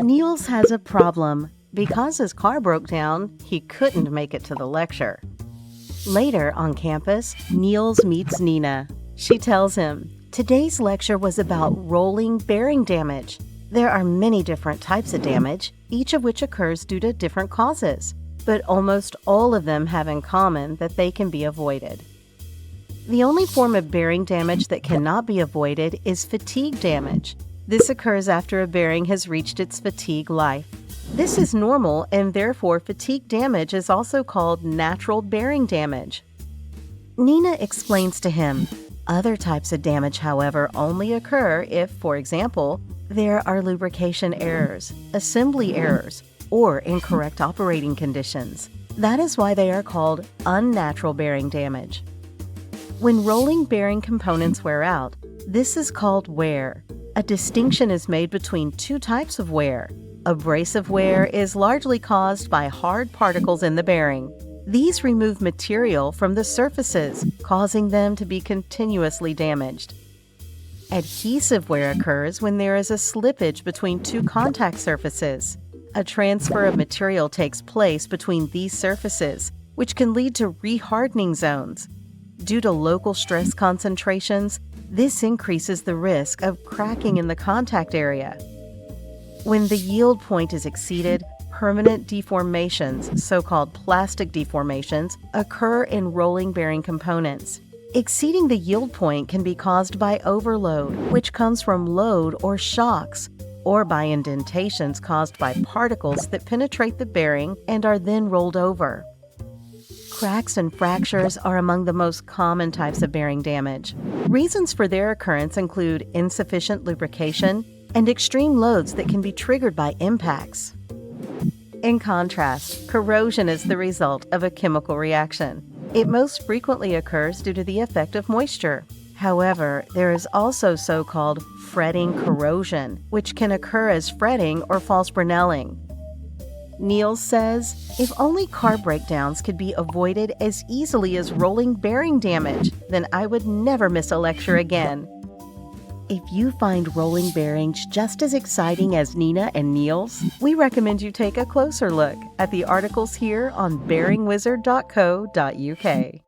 Niels has a problem. Because his car broke down, he couldn't make it to the lecture. Later on campus, Niels meets Nina. She tells him, "Today's lecture was about rolling bearing damage. There are many different types of damage, each of which occurs due to different causes, but almost all of them have in common that they can be avoided." The only form of bearing damage that cannot be avoided is fatigue damage. This occurs after a bearing has reached its fatigue life. This is normal, and therefore fatigue damage is also called natural bearing damage. Nina explains to him, other types of damage, however, only occur if, for example, there are lubrication errors, assembly errors, or incorrect operating conditions. That is why they are called unnatural bearing damage. When rolling bearing components wear out, this is called wear. A distinction is made between two types of wear. Abrasive wear is largely caused by hard particles in the bearing. These remove material from the surfaces, causing them to be continuously damaged. Adhesive wear occurs when there is a slippage between two contact surfaces. A transfer of material takes place between these surfaces, which can lead to rehardening zones. Due to local stress concentrations, this increases the risk of cracking in the contact area. When the yield point is exceeded, permanent deformations, so-called plastic deformations, occur in rolling bearing components. Exceeding the yield point can be caused by overload, which comes from load or shocks, or by indentations caused by particles that penetrate the bearing and are then rolled over. Cracks and fractures are among the most common types of bearing damage. Reasons for their occurrence include insufficient lubrication and extreme loads that can be triggered by impacts. In contrast, corrosion is the result of a chemical reaction. It most frequently occurs due to the effect of moisture. However, there is also so-called fretting corrosion, which can occur as fretting or false Brinelling. Niels says, "If only car breakdowns could be avoided as easily as rolling bearing damage, then I would never miss a lecture again." If you find rolling bearings just as exciting as Nina and Niels, we recommend you take a closer look at the articles here on bearingwizard.co.uk.